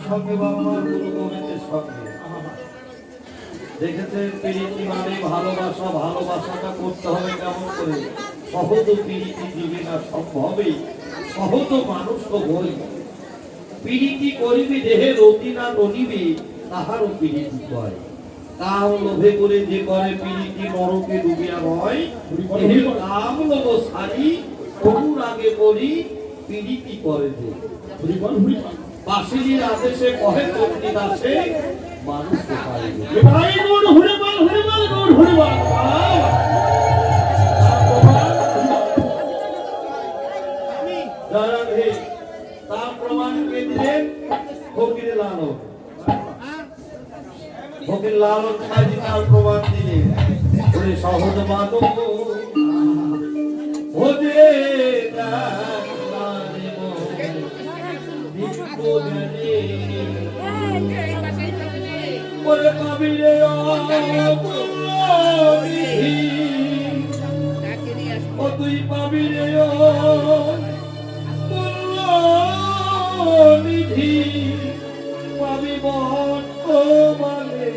সঙ্গে বাবা মার গুরু গোবিন্দের সঙ্গে দেখেছেন প্রীতি মানে ভালোবাসা। ভালোবাসাটা করতে হবে কেমন করে? সহজ প্রীতি দিবে না সম্ভবে, সহজ মানুষ তো বই। প্রীতি করিবি দেহে রতি না রনিবি, তাহারও প্রীতি কয়। কাম লোভে করে যে করে প্রীতি নরকে ডুবিয়া রয়। দেহের কাম লোভ সারি অনুরাগে করি প্রীতি করে যে। বাসিনীর আদেশে কহে কর্তৃ দাসে মানুষকে পাইবে। তার প্রমাণ কে দিলেন? ফকির লালন। ফকির লালন সাহেব তার প্রমাণ দিলেন। ওরে সহজ মানব ওরে ওরে কবিরে ও তুই পাবিরে নিধি পাবি বর্তমানে।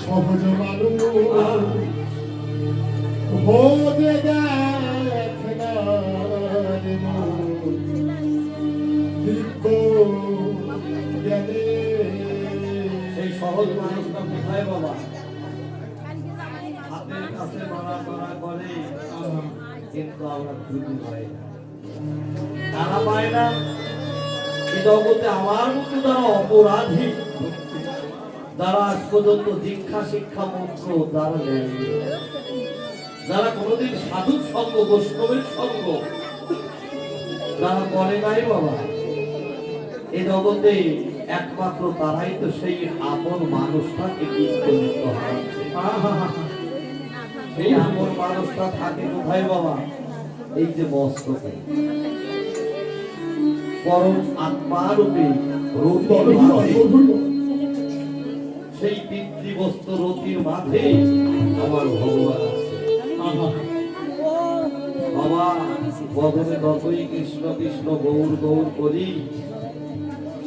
সহজ মানুষ ভোগে দেখ না সেই সহজ মানুষটা কোথায় বাবা? হাতের কাছে মারা করা করে, কিন্তু আমরা খুঁজে পাই না। তারা পায় না এই জগতে আমার মতো যারা অপরাধী, যারা আজ পর্যন্ত দীক্ষা শিক্ষা মন্ত্র যারা নেয়, যারা কোনোদিন সাধুর সঙ্গ বৈষ্ণবের সঙ্গ যারা করে নাই বাবা, এই জগতে একমাত্র তারাই তো সেই আপন মানুষটাকে বিচলিত হারাচ্ছে। সেই আপন মানুষটা থাকে কোথায় বাবা? এই যে মস্তকে পরম আত্মারূপে সেই পিতৃবস্তু রতির মাঝে আমার ভগবান আছে। বাবা বদনে যতই কৃষ্ণ কৃষ্ণ গৌর গৌর করি,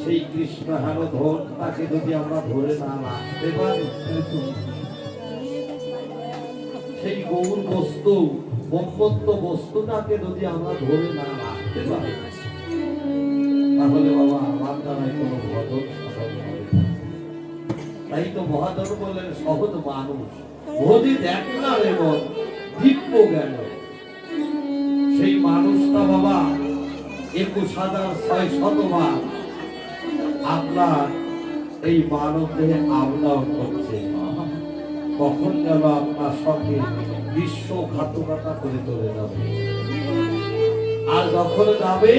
সেই কৃষ্ণ হার ধনটাকে যদি আমরা ধরে না রাখতে পারি, সেই গৌর বস্তু ব্রহ্মত্ব বস্তুটাকে যদি আমরা ধরে না রাখতে পারি, তাহলে বাবা আমার দ্বারাই কোনো ভজন সাধন হবে না। তাই তো মহাজন বলেন সহজ মানুষ ভোজি দেখ না রে মন দিব্য জ্ঞান। সেই মানুষটা বাবা 21,600 বার আপনার এই মানব দেহে আমদাও করছে। কখন যেন আপনার সঙ্গে বিশ্বঘাতকতা করে চলে যাবে। আর যখন যাবে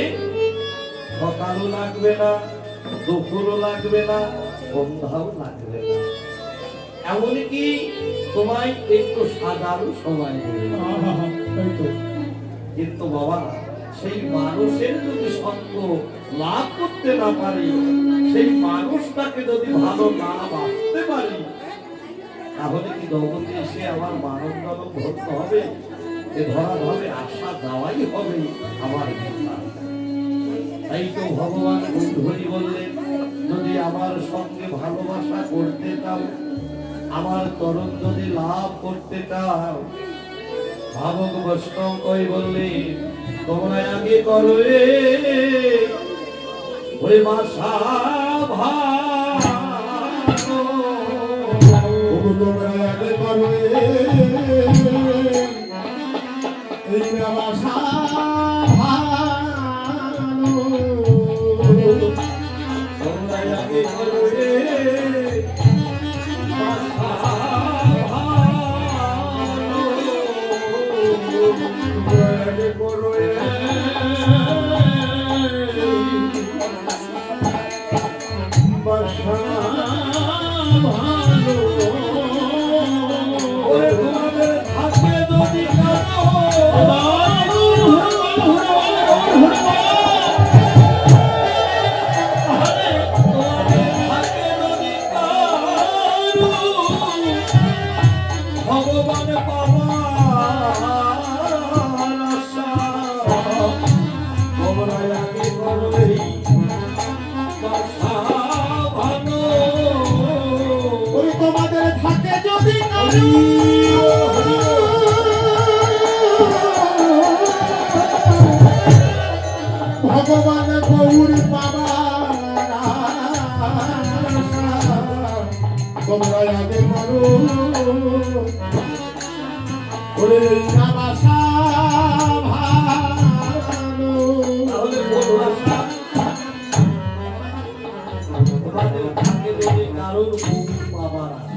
সকালও লাগবে না, দুপুরও লাগবে না, সন্ধ্যাও লাগবে না, এমনকি তোমায় একটু সাজারও সময় দেবে না। কিন্তু বাবা সেই মানুষের যদি সঙ্গ লাভ করতে না পারি, সেই মানুষটাকে যদি ভালো না বাঁচতে পারি, তাহলে কি জগতে এসে আমার মানব জনক ধরতে হবে? এ ধরা হবে, আশা দেওয়াই হবে আমার কথা। তাই তো ভগবান গৌরহরি বললেন, যদি আমার সঙ্গে ভালোবাসা করতে চাও, আমার তরণ যদি লাভ করতে চাও, ভাবক বৈষ্ণব কই বললেন তোমরা আগে করো ওরে বাসা তোমরা আগে করো এই বাসা তোমরা আগে করো ভগবান গৌর বাবা তোমরা আগে করো ওরে নাম আশা ভালো তাহলে কোন ভাষা তোমাদের থাকে যদি কারোর মুখ পাবার আছে,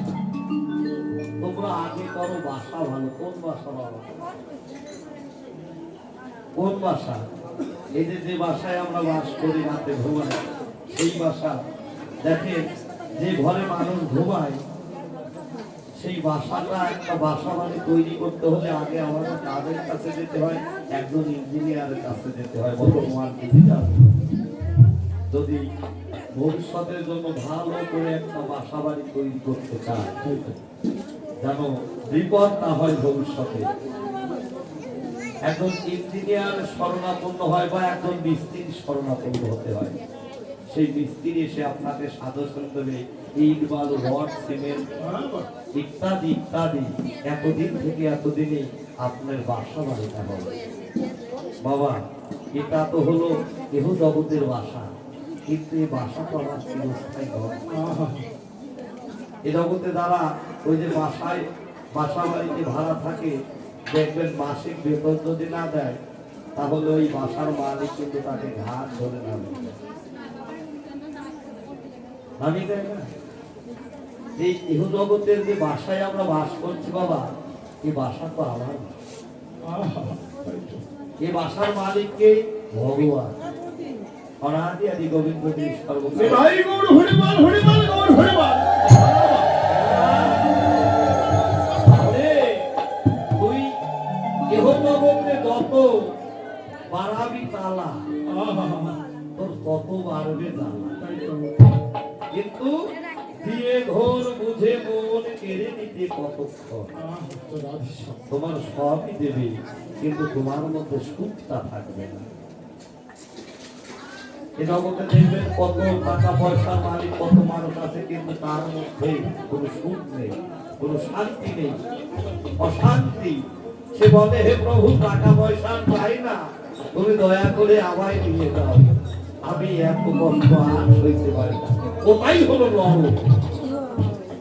তোমরা আগে করো ভাষা ভালো। কোন ভাষা ভালো? কোন ভাষা? এই যে যে ভাষায় আমরা বাস করি রাতে ঘুমাই, সেই ভাষা। দেখেন, যে ঘরে মানুষ ঘুমায় সেই বাসাটা একটা বাসা মানে তৈরি করতে হলে আগে আমাদের কাজের কাছে যেতে হয়, একজন ইঞ্জিনিয়ারের কাছে যেতে হয়, বর্তমান ডিজিটাল। যদি ভবিষ্যতের জন্য ভালো করে একটা বাসা বাড়ি তৈরি করতে চায়, যেন বিপদ না হয় ভবিষ্যতে, একজন ইঞ্জিনিয়ার শরণাপন্ন হয় বা একজন মিস্ত্রি শরণাপন্ন হতে হয়। সেই মিস্ত্রি এসে আপনাকে সাজেশন দেবে, ইট বালু রড সিমেন্ট ইত্যাদি ইত্যাদি, এতদিন থেকে এতদিনে আপনার বাসা বাড়িটা হবে। বাবা, এটা তো হলো এহ জগতের বাসা, কিন্তু এই বাসা তো আমার চিরস্থায়ী নয়। এ জগতে যারা ওই যে বাসা বাড়িতে ভাড়া থাকে, দেখবেন মাসিক বেতন যদি না দেয়, তাহলে ওই বাসার মালিক কিন্তু তাকে ঘাট ধরে নামিয়ে দেয় না। এই ইহ জগতের যে বাসায় আমরা বাস করছি বাবা, এই বাসা তো আমার, এই বাসার মালিককে ভগবান অনাদি আদি গোবিন্দ তুই ইহ জগতে যত বাড়াবি তালা, তোর তত বাড়বে তালা। কিন্তু দিয়ে ঘোর বুঝে মন কেড়ে নিতে কতক্ষণ, তোমার সবই দেবে কিন্তু তোমার মধ্যে সুখটা থাকবে না। এ জগতে দেখবেন কত টাকা পয়সার মালিক, কত মানুষ আছে, কিন্তু তার মধ্যে কোনো সুখ নেই, কোনো শান্তি নেই, অশান্তি। সে বলে, হে প্রভু, টাকা পয়সা চাই না, তুমি দয়া করে আমায় নিয়ে যাও, আমি এত কষ্ট আর সইতে পারি না। কোথায় হলো নরক,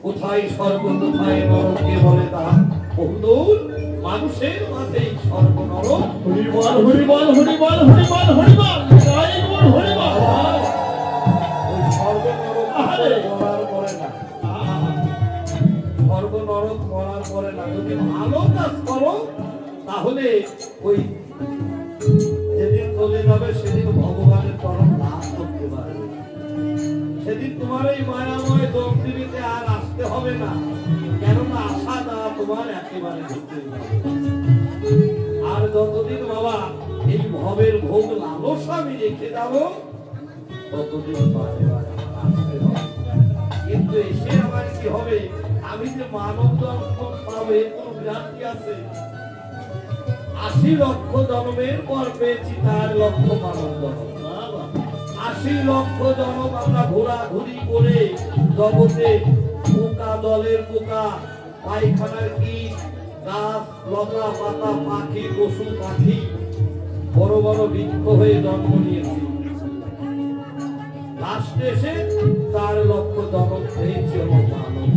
কোথায় স্বর্গ, কোথায় নরক, কে বলে তা? বহুদূর মানুষের মাঝে স্বর্গ নরক। হরিবল হরিবল হরিবল হরিবল হরিবল জয় গুরু হরিবল। ওই স্বর্গ নরক মরার পরে না, স্বর্গ নরক মরার পরে না। যদি ভালো কাজ করো তাহলে ওই যেদিন চলে যাবে সেদিন ভগবানের চরণ লাভ করতে পারবে। সেদিন তোমার এই মায়াময় জগৎটিতে আর আসতে হবে না, কেননা আশা দ্বারা তোমার একেবারে ঢুকতে হবে। আর যতদিন বাবা এই ভবের ভোগ লালসা আমি রেখে যাব, ততদিন বারে বারে আমার আসতে হবে। কিন্তু এসে আমার কি হবে? আমি যে মানব দর্শন পাবো এর কোনো গ্যারান্টি আছে? ৮০ লক্ষ জন্মের পর পেয়েছি ৪ লক্ষ মানব জন্ম। ৮০ লক্ষ জন্ম আমরা ঘোরাঘুরি করে জগতে পোকা, দলের পোকা, পায়খানার কীট, গাছ, লতা, পাতা, পাখি, পশু পাখি, বড় বড় বৃক্ষ হয়ে জন্ম নিয়েছি। লাস্টে এসে ৪ লক্ষ জন্ম পেয়েছি আমার মানব।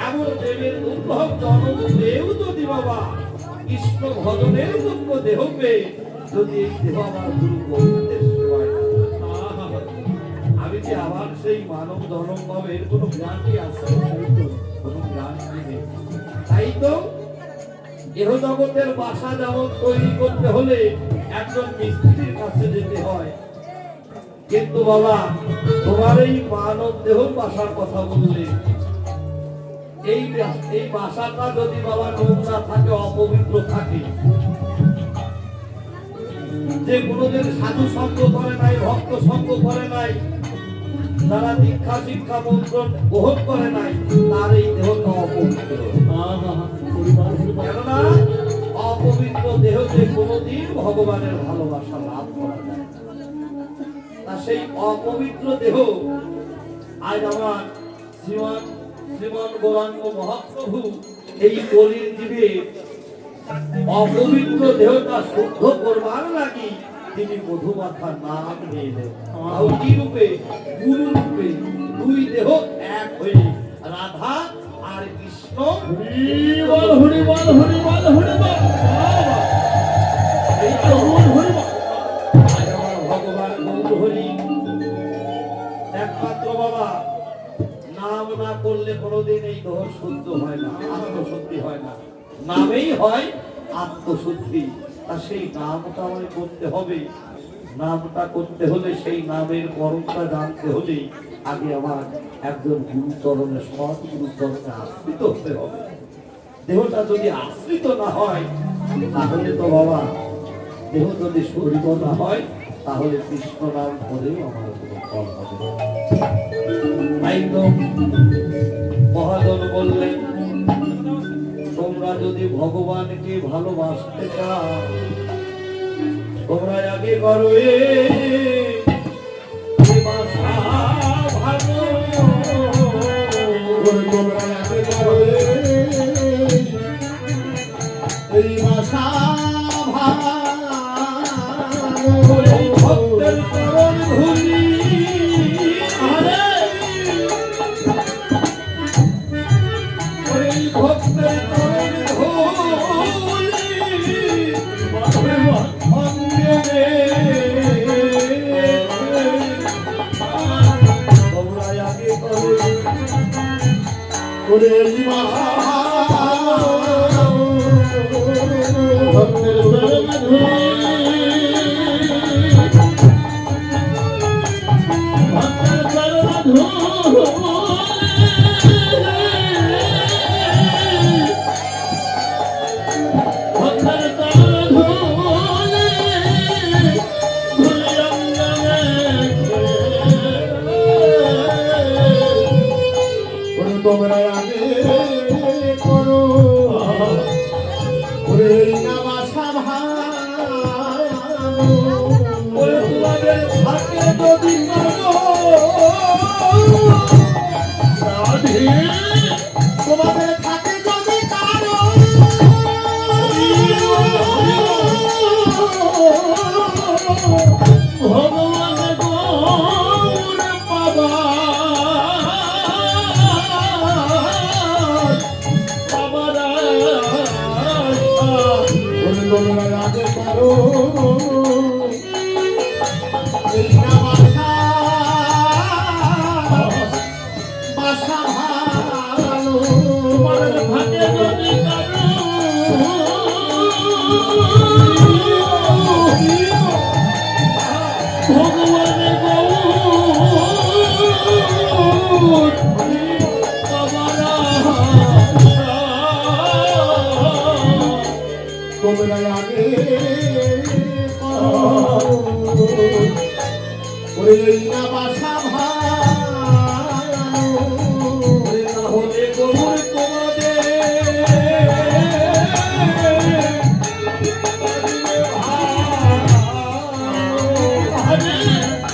এমন দেবের দুর্লভ জন্ম দেও যদি বাবা কৃষ্ণ ভজনের যোগ্য দেহ পেয়ে, যদি এই দেহ আমার গুরু গোবিন্দের সেবায় না, আমি যে আবার সেই মানব জন্ম পাবো এর কোনো গ্যারান্টি আছে? কোনো গ্যারান্টি নেই। তাই তো এহ জগতের বাসা যেমন তৈরি করতে হলে একজন মিস্ত্রির কাছে যেতে হয়, কিন্তু বাবা তোমার এই মানব দেহ বাসার কথা বললে, এই বাসাটা যদি বাবা নোংরা থাকে, অপবিত্র থাকে, যে কোনোদিন সাধু সঙ্গ করে নাই, ভক্ত সঙ্গ করে নাই, তারা দীক্ষা শিক্ষা মন্ত্র গ্রহণ করে নাই, তার এই দেহটা অপবিত্র। কেননা অপবিত্র দেহ যে কোনোদিন ভগবানের ভালোবাসা লাভ করা যায় না। তা সেই অপবিত্র দেহ আজ আমার শ্রীমান শ্রীমন গৌরাঙ্গ মহাপ্রভু এই কলির জীবে অপবিত্র দেহটা শুদ্ধ করবার লাগি তিনি মধুমাখার নাম নিলেন। আর কি রূপে? গুরু রূপে। দুই দেহ এক হয়ে রাধা আর কৃষ্ণ। হরিবল হরিবল হরিবল হরিবল। এই তো হরিবল। আজ আমার ভগবান গৌর হরি একমাত্র বাবা নাম না করলে কোনোদিন এই দেহ শুদ্ধ হয় না, আত্মশুদ্ধি হয় না। নামেই হয় আত্মশুদ্ধি। আর সেই নামটা আমায় করতে হবে। নামটা করতে হলে সেই নামের পরমটা জানতে হলে আগে আমার একজন গুরুচরণে সৎ গুরুচরণে আশ্রিত হতে হবে। দেহটা যদি আশ্রিত না হয় তাহলে তো বাবা, দেহ যদি শুদ্ধ না হয় তাহলে কৃষ্ণ নাম করেও আমার কোনো ফল হবে না। তাই তো মহাজন বললেন, তোমরা যদি ভগবানকে ভালোবাসতে চাও তোমরা আগে করো ভাষা ভালো, তোমরা আগে করো এই ভাষা ভালো, ভক্তের চরণ ধুলি ভক্তের চরণ তোমরা আগে করো করে এই ভাষা ভক্তের চরণ ধুলি, ভক্তের চরণ ধুলি। ভক্তের চরণ ধুলি। ধুলি অঙ্গনে করে তোমরা আগে করো করে এই না ভাষা ভালো, ওরে তোমাদের থাকে যদি করো রাধে তোমাদের থাকে যদি কারো ভগবান গৌর পাবা করে তোমরা আগে করো এই না ভাষা ভাষা ভালো, তোমার থাকে যদি কারো ভগবান গৌর তোমরা আগে করো করে এই না ভাষা ভালো, ওরে না হলে গৌর তোমাদের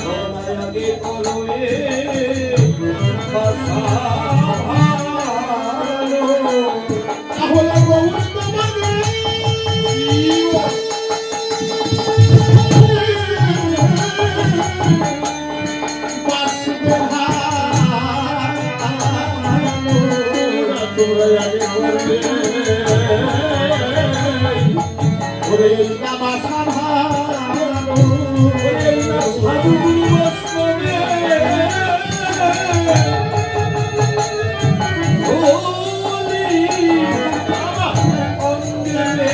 তোমরা আগে করো ভাষা ভালো। তাহলে গৌর তোমাদের বাসবে তোমরা আগে করবে ওরে এই না ভাষা ভালো, ওরে না সাধু গুরু বৈষ্ণবে হোলি অঙ্গনে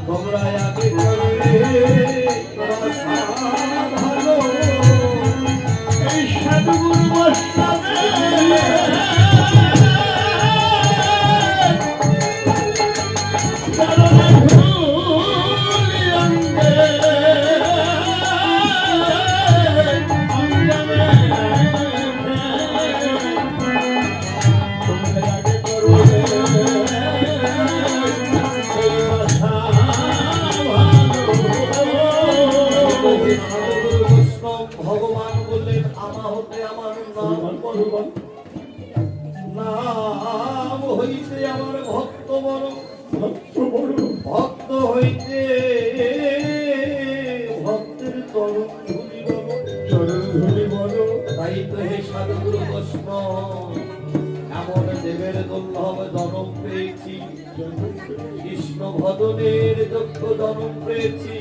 তোমরা আগে করবে ভাষা ভালো। এই সাধুগুরু বৈষ্ণবে হইতে আমার ভক্ত বড়, ভক্ত বড়, ভক্ত হইতে ভক্তের চরণ ধুলি বড়। চরণ ধুলি বড়। তাই তো হে সাধুগুরু বৈষ্ণব, এমন দেবের দুর্লভ জনম পেয়েছি, কৃষ্ণ ভজনের যোগ্য জনম পেয়েছি।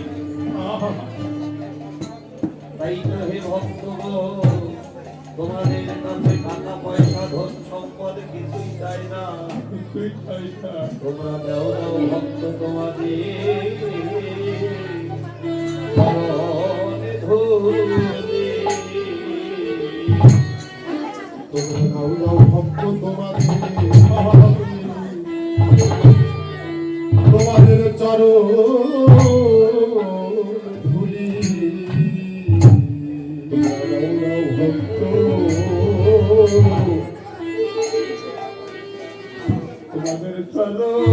তাই তো হে ভক্তগণ, তোমাদের কাছে টাকা পয়সা ধন সম্পদ কিছুই চাই না, কিছুই চাই না। তোমরা দেও দাও ভক্ত তোমাদের চরণে ধুলি। তোমরা দাও দাও ভক্ত তোমাদের, তোমাদের চরণ ধুলি। তোমরা দাও দাও ভক্ত তোমাদের চরণ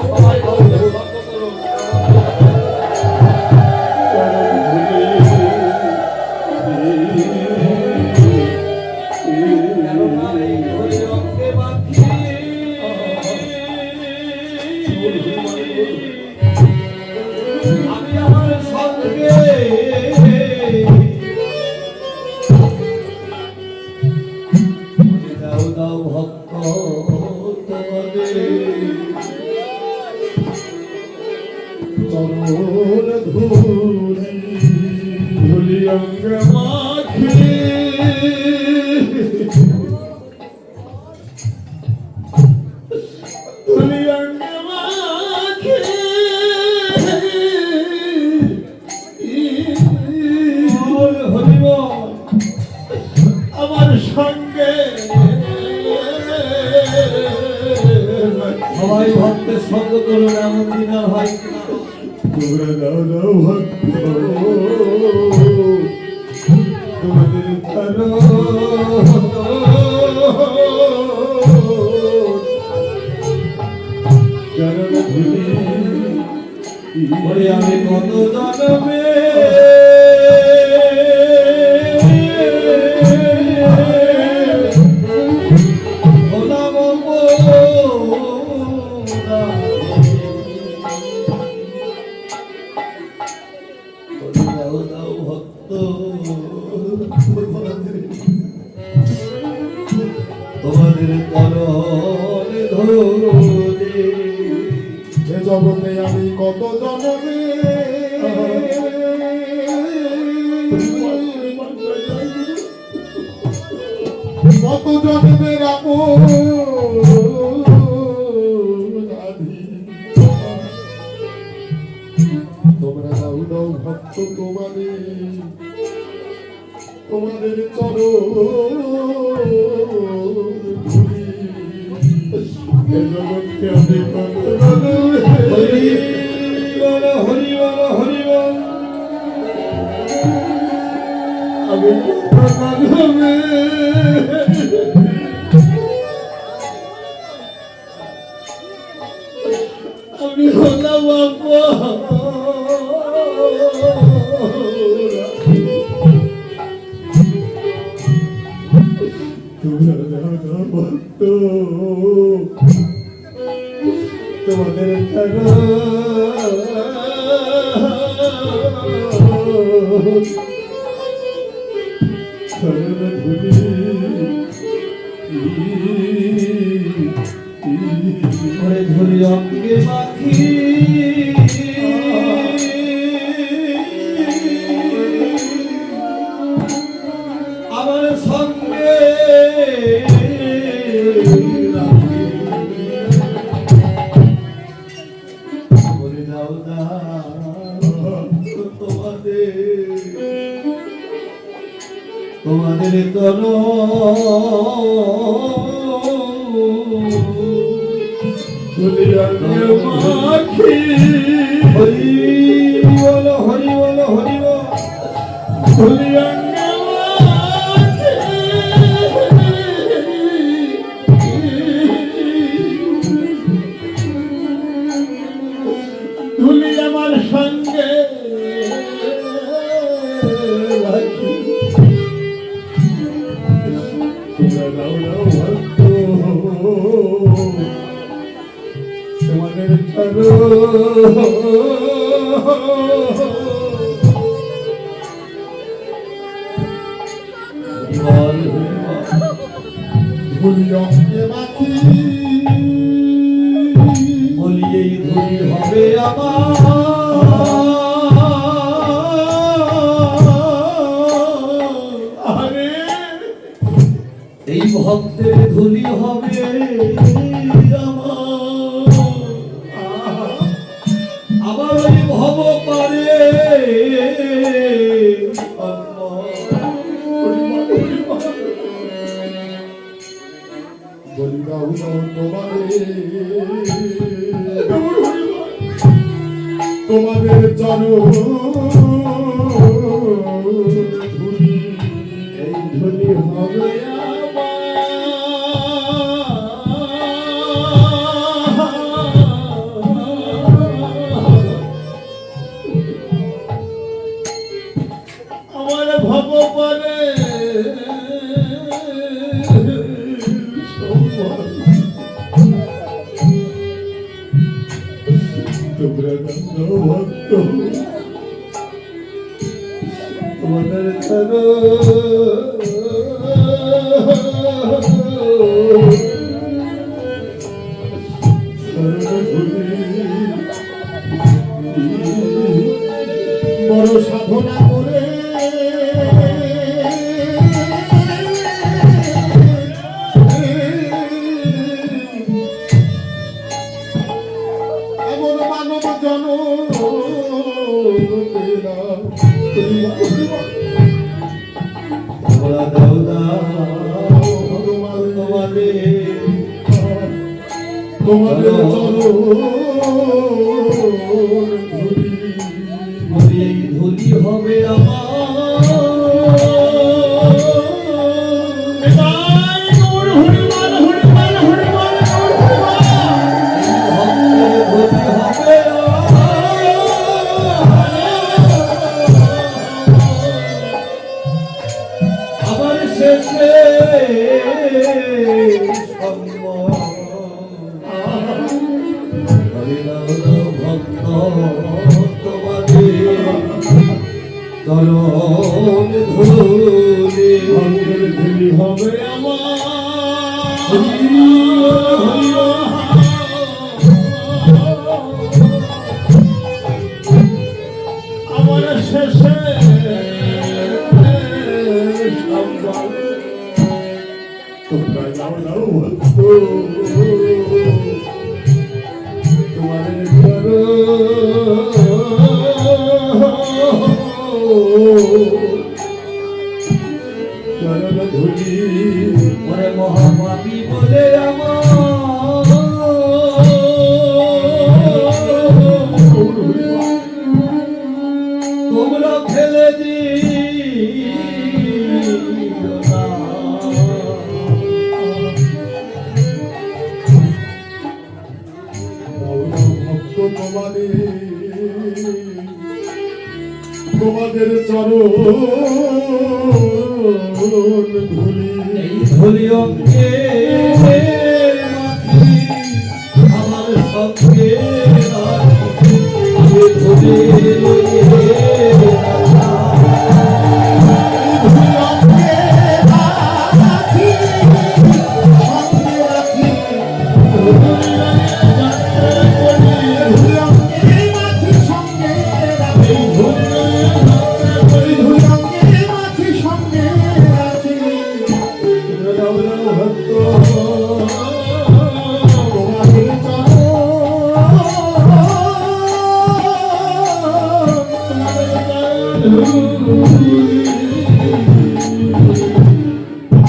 সবাই ভক্ত ভক্ত করো। কেননা এই হরি রঙে মাখিয়ে আমি আমার সঙ্গে দাও দাও ভক্ত তোমাদের চরণ ধুলি, ধুলি অঙ্গ মাখি। ধুলি অঙ্গ মাখি। হরিব আমার সঙ্গে সবাই ভক্তের সঙ্গ করুন, এমন দিন আর হয় কিনা। তোমরা দাও দাও ভক্ত তোমাদের চরণ ধুলি। ওরে আমি কত জন্মে হলাম দাও দাও ভক্ত তোমাদের চরণে ধরে। এ জগতে আমি কত জনমে কত জন্মের তোমরা দাও দাও ভক্ত তোমাদের তোমাদের চরণ ধুলি। এ জগৎকে আমি কত জনমে হরি বল হরি বল হরি বল। আমি কত জনমে আমি হলাম ভক্ত তোমাদের চরণ ধুলি। ওরে ধরি অঙ্গে মাখি আমার সঙ্গে রাখি। ওরে দাও দাও তোমাদের তর ধুলি অঙ্গে মাখি। হরি বল হরি বল হরি বল। ধুলি অঙ্গে ধুলি আমার সঙ্গে রাখি। তোমরা দাও দাও ভক্ত তোমাদের ধুলি অঙ্গে মাখি বলি এই ধুলি হবে আমার, এই ভক্তের ধুলি হবে আমার ওই ভব পারে বলি দাও দাও তোমাদের চরণ ধুলি এই ধুলি হবে আমার ভগবানে তোমরা দাও ভক্ত তোমাদের বড় সাধনা করে এমন মানব জন তোমরা দাও দাও তোমাদের চরণ ধুলি বলি এই ধুলি হবে আমার আমার শেষে ভক্ত তোমাদের চরণ ধুলি অঙ্গের ধুলি হবে আমার শেষে তোমরা যাও যাও ভক্ত তোমাদের চরণ ধুলি ওরে মহাপাপী বলে তোমরা ফেলে দিও না ভক্ত তোমাদের চরণ ধুলি এই ধুলি অঙ্গে মাখি আমার সঙ্গে রাখি আমি ধুলি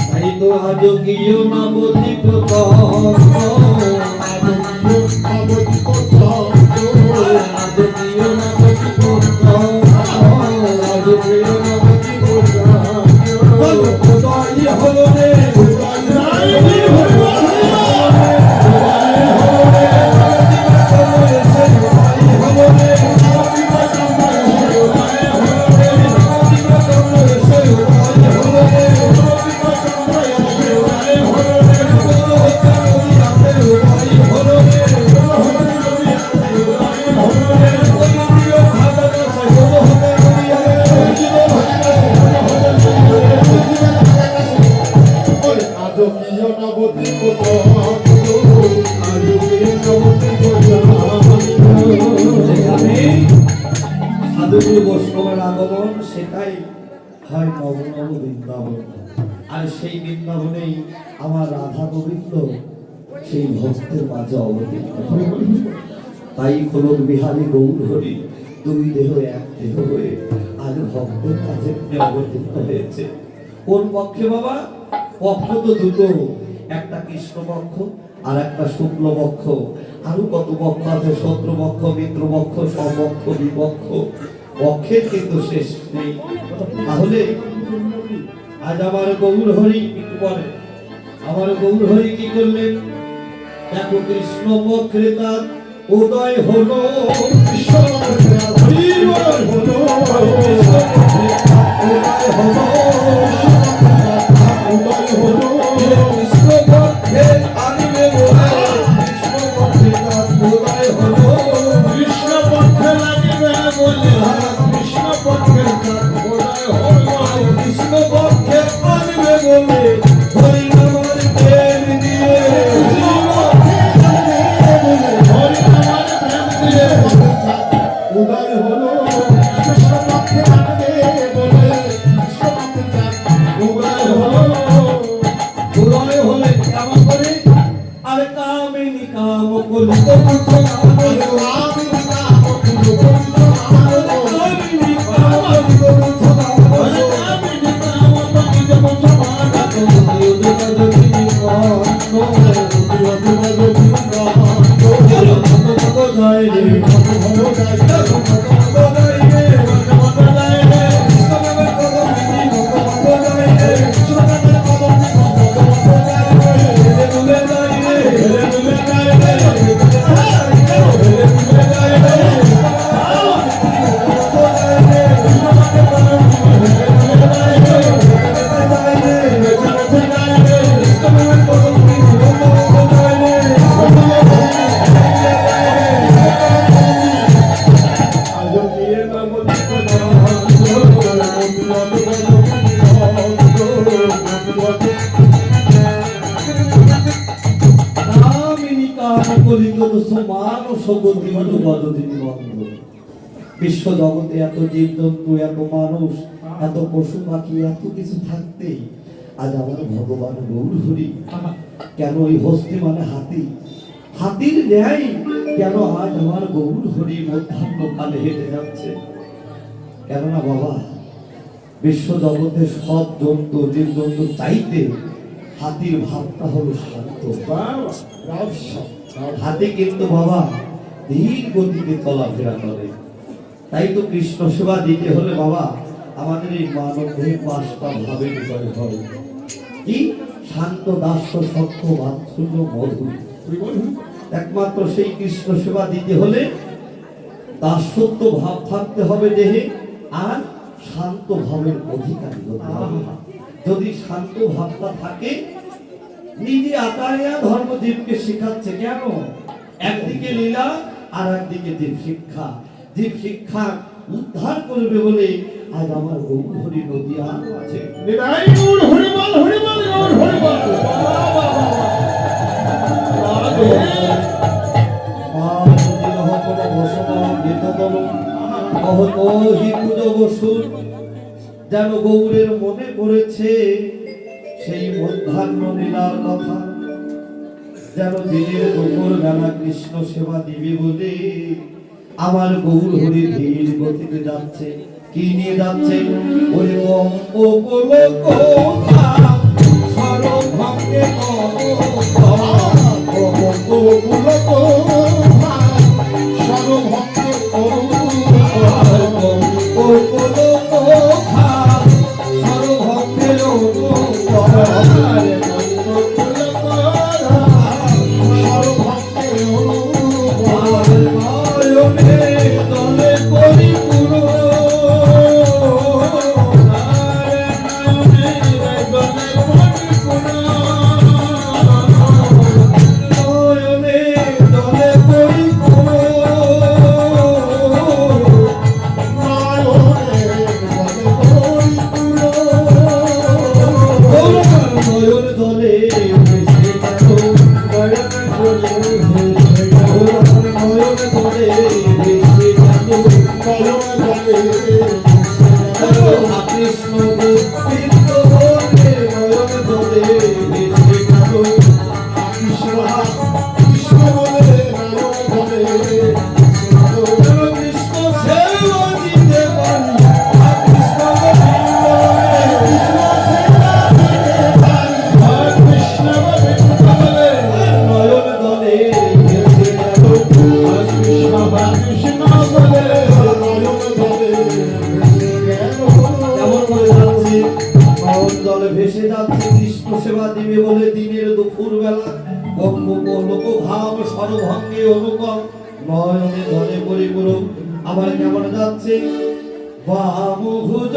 তাই তো আজ গিয়েও না বলি হলো রে কি অনাবতী কোথায় আলোকে নবতী যেখানে সাধুগুরু বৈষ্ণবের আগমন সেটাই হয় নবনব বৃন্দাবন। আর সেই বৃন্দাবনেই আমার রাধা গোবিন্দ সেই ভক্তের মাঝে অবতীর্ণ হয়। তাই খোলক বিহারী গৌর হরি দুই দেহ এক দেহ হয়ে আজ ভক্তের কাছে অবতীর্ণ হয়েছে। কোন পক্ষে বাবা? পক্ষ তো দুটো, একটা কৃষ্ণ পক্ষ আর একটা শুক্ল পক্ষ। আরো কত পক্ষ আছে, শত্রু পক্ষ, মিত্র পক্ষ, স্বপক্ষ, বিপক্ষ। পক্ষের কিন্তু শেষ নেই। তাহলে আজ আমার গৌর হরি একটু পরে আমার গৌর হরি কি করলেন? দেখো কৃষ্ণ পক্ষে তার উদয় হলো, কৃষ্ণ পক্ষে উদয় হলো, উদয় হলো, কৃষ্ণ পক্ষে আনিবে বলে, কৃষ্ণ পক্ষে তার উদয় হলো, কৃষ্ণ পক্ষে লাগিবে বলে কৃষ্ণ পক্ষে উদয় হলো। কৃষ্ণ পক্ষে আনিবে বলে হরি নামের প্রেম দিয়ে, হরি নামের প্রেম দিয়ে উদয় হলো, কৃষ্ণ পক্ষে আনবে বলে কৃষ্ণ পক্ষে উদয় হলো। উদয় হলে কেমন করে? আর কামিনী কাম কলিত কামিনী কাম কলিত বিশ্ব জগতে এত জীবজন্তু, এত মানুষ, এত পশু পাখি, এত কিছু থাকতেই আজ আমার ভগবান গৌর হরি কেন ওই হস্তি মানে হাতি, হাতির ন্যায় কেন আজ আমার গৌর হরি মধ্যাহ্ন কালে হেঁটে যাচ্ছে? কেননা বাবা বিশ্ব জগতে সব জন্তু জীবজন্তু চাইতে হাতির ভাবটা হলো শান্ত। হাতি কিন্তু বাবা ধীর গতিতে চলাফেরা করে। তাই তো কৃষ্ণ সেবা দিতে হলে বাবা আমাদের এই মানব দেহে 5টা ভাবের বিষয় হয়। কি? শান্ত, দাস্য, সত্য, বাৎসল্য, মধু। একমাত্র সেই কৃষ্ণ সেবা দিতে হলে দাসত্ব ভাব থাকতে হবে দেহে, আর শান্ত ভাবের অধিকারী হতে হবে। যদি শান্ত ভাবটা থাকে, নিজে আতারিয়া ধর্মজীবকে শেখাচ্ছে। কেন? একদিকে লীলা আর একদিকে জীব শিক্ষা। জীব শিক্ষা উদ্ধার করবে বলে আজ আমার গৌর হরি নদী আর আছে। নিতাই গৌর হরি বল, হরি বল, গৌর হরি বল। যেন গৌরের মনে পড়েছে সেই মধ্যাহ্ন লীলার কথা, যেন দিনের দুপুর বেলা কৃষ্ণ সেবা দিবে বলে আমার গৌর হরি ধীর গতিতে যাচ্ছে। কি নিয়ে যাচ্ছে? ওরে Bye. নয়ন জলে ভেসে গেল, নয়ন জলে ভেসে গেল, নয়ন জলে ভেসে গেল, নয়ন জলে কৃষ্ণ গোবিন্দ বলে নয়ন জলে ভেসে গেল, কৃষ্ণ কৃষ্ণ বলে নয়ন জলে কৃষ্ণ সেবা দিতে পারি, কৃষ্ণ নয়ন জলে ভেসে গেল, কৃষ্ণ কৃষ্ণ বলে নয়ন জলে ভেসে গেল। কেমন করে যাচ্ছে নয়ন জলে ভেসে যাচ্ছে কৃষ্ণ সেবা দিবে বলে দিনের দুপুর বেলা লোক ঘাম সর্বভঙ্গে অনুপম নয়নে জলে পরিপূরক। আবার কেমন যাচ্ছে বাম ভুজ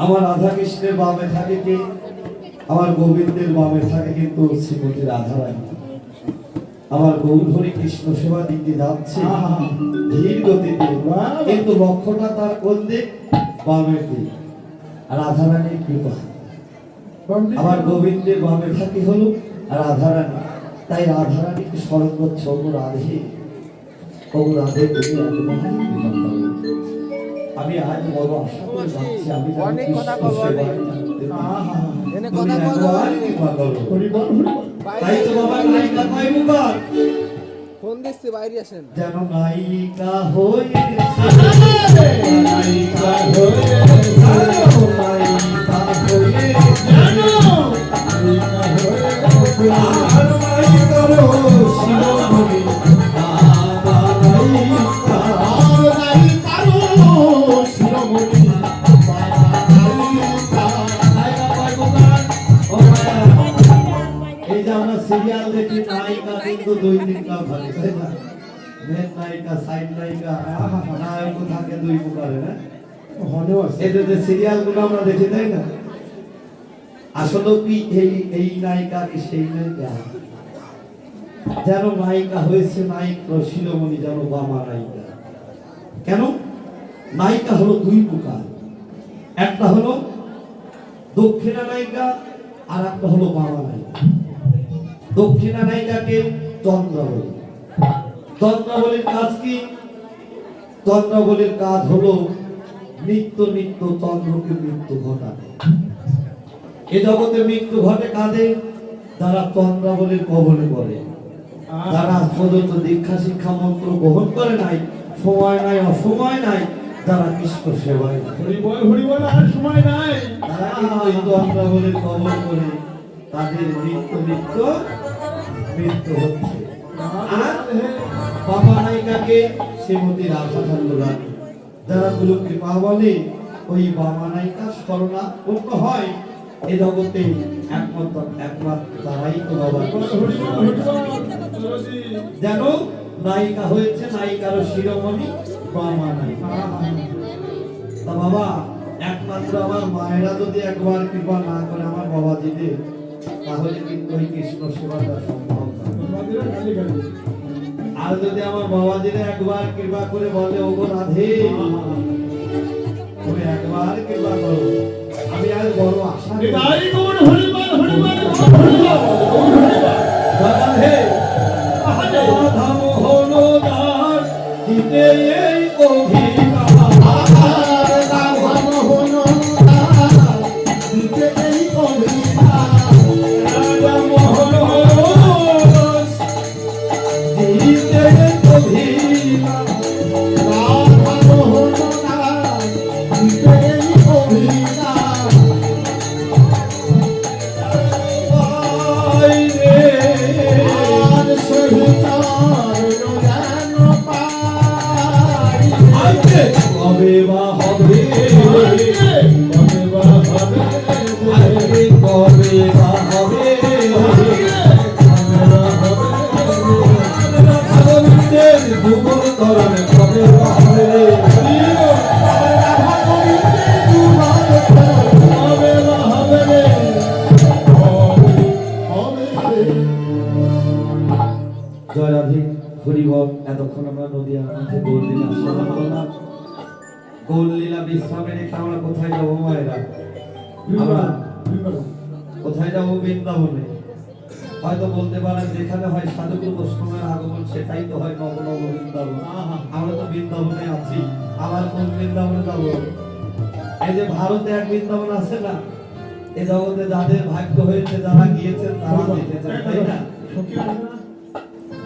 আমার রাধা কৃষ্ণের বামে থাকে কে? আমার গোবিন্দের বামে থাকে কিন্তু শ্রীমতী রাধারানী। আমার গৌর হরি কৃষ্ণ সেবা দিতে যাচ্ছে ধীর গতিতে, কিন্তু লক্ষ্যটা তার কোন দিক? বামের দিক। রাধারানীর কৃপা। আমার গোবিন্দের বামে থাকে হলো রাধারানী, তাই রাধারানীকে স্মরণ করছে ও রাধে, ও রাধে তুমি একমাত্র কৃপা করো। আমি আজ বড় আশা করে যাচ্ছি, আমি অনেক কথা বলবো, এনে কথা তাই তো বাবা নায়িকা পাইবো কার? ফোন দিচ্ছি, বাইরে আসেন। যেন নায়িকা হয়েছে, নায়িকা হয়েছে, নায়িকা হয়েছে, আর নায়িকার শিরোমণি বাবা নায়িকা, আর নায়িকার শিরোমণি বাবা নায়িকা। নায়িকা পাইবো কার? ও মায়া, এই যে আমরা সিরিয়াল দেখি নায়িকা কিন্তু দুই তিনটা ভালো, তাই না? মেন নায়িকা, সাইড নায়িকা, নায়ক থাকে দুই প্রকারের, না? এদের যে সিরিয়াল গুলো আমরা দেখি, তাই না? আসলে কি এই নায়িকা কি সেই নায়িকা? যেন নায়িকা হয়েছে নায়ক শিরোমণি, যেন বামা নায়িকা। কেন? নায়িকা হলো দুই প্রকার, একটা হলো দক্ষিণা নায়িকা আর একটা হলো বামা নায়িকা। দক্ষিণা নায়িকাকে চন্দ্রাবলী। চন্দ্রাবলীর কাজ কি? চন্দ্রাবলীর কাজ হলো নিত্য নিত্য চন্দ্রকে মৃত্যু ঘটানো। এ জগতে মৃত্যু ঘটে কাদের? যারা চন্দ্রাবলীর কবলে পড়ে, যারা পর্যন্ত দীক্ষা শিক্ষা মন্ত্র গ্রহণ করে নাই, সময় নাই অসময় নাই, যারা কৃষ্ণ সেবায় আর সময় নাই, তারা কিন্তু এই চন্দ্রাবলীর কবল করে তাদের নিত্য নিত্য মৃত্যু হচ্ছে। আর বাবা নায়িকাকে শ্রীমতী রাধা ঠাকুরানী, যারা গুরু কৃপা বলে ওই বাবা নায়িকা শরণাপন্ন হয়। এ জগতে একমাত্র তারাই তো বাবা। যেন নায়িকা হয়েছে নায়িকার শিরোমণি বা মা নাই। তা বাবা একমাত্র আমার মায়েরা যদি একবার কৃপা না করে আমার বাবাজিতে, তাহলে কিন্তু ওই কৃষ্ণ সেবাটা সম্ভব না। আর যদি আমার বাবাজিরা একবার কৃপা করে বলে ওগো রাধে, তুমি একবার কৃপা করো, আমি আজ বড় আশা করি। তাই গৌর হরি বল হরি বল হরি বল রাধে রাধা মোহন দাস জিতে এই অভিমান, রাধা মোহন দাস জিতে এই অভিমান, রাধা মোহন দাস জিতে এই অভিমান, রাধা মোহন দাস জিতে এই অভিমান। ভাই রে আর সহিতার নয়ন পাই, আজকে কবে বা হবে, কবে বা হবে, আজকে কবে বা হবে, ভগবন্তের ভুবন তরণে কবে বা হবে, কবে বা হবে রে, জয় রাধে হরিবল। এতক্ষণ আমরা নদীয়ার মধ্যে গৌরলীলা শ্রবণ করলাম। গৌরলীলা বিশ্রামে রেখে আমরা কোথায় যাবো মায়েরা? আমরা কোথায় যাবো? বৃন্দাবনে। হয়তো বলতে পারেন যেখানে হয় সাধুগুরু বৈষ্ণবের আগমন সেটাই তো হয় নব নব বৃন্দাবন। আমরা তো বৃন্দাবনে আছি, আবার কোন বৃন্দাবনে যাবো? এই যে ভারতে এক বৃন্দাবন আছে না, এ জগতে যাদের ভাগ্য হয়েছে, যারা গিয়েছেন তারা দেখেছেন, তাই না?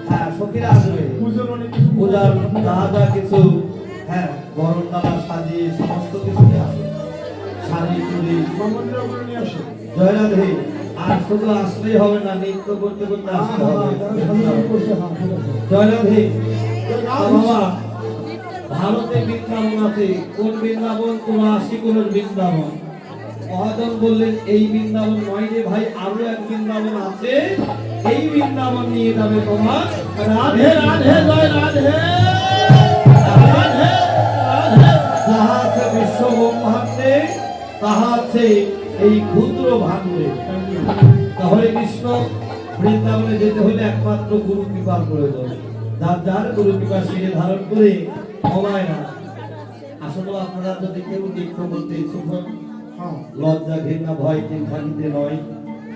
হ্যাঁ, সখীরা আসবে পূজার যা যা কিছু, হ্যাঁ বরণডালা সাজিয়ে সমস্ত কিছু নিয়ে আসে, শাড়ি চুড়ি জয় রাধে। আর শুধু আসলেই হবে না, নৃত্য করতে করতে আসতে হবে। জয় রাধে। বাবা ভারতে বৃন্দাবন আছে, কোন বৃন্দাবন? ৮৯ কোন বৃন্দাবন। মহাজন বললেন এই বৃন্দাবন নয় রে ভাই, আরো এক বৃন্দাবন আছে, এই বৃন্দাবন নিয়ে যাবে তোমার রাধে রাধে জয় রাধে রাধে রাধে। যাহা আছে বিশ্ব ব্রহ্মাণ্ডে, তাহা আছে এই ক্ষুদ্র ভাণ্ডে। তাহলে কৃষ্ণ বৃন্দাবনে যেতে হলে একমাত্র গুরু কৃপার প্রয়োজন। যার যার গুরু কৃপা শিরে ধারণ করে অমায়না। আসলে আপনারা যদি কেউ দীক্ষা করতে ইচ্ছুক হন, লজ্জা ঘৃণা ভয় চিন্তাকিতে নয়,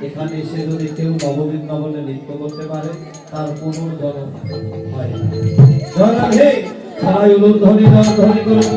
এখানে এসে যদি কেউ নববৃন্দাবনে নৃত্য করতে পারে তার পুনর্জন্ম হয় না। জয় রাধে। সবাই উলুধ্বনি করুন।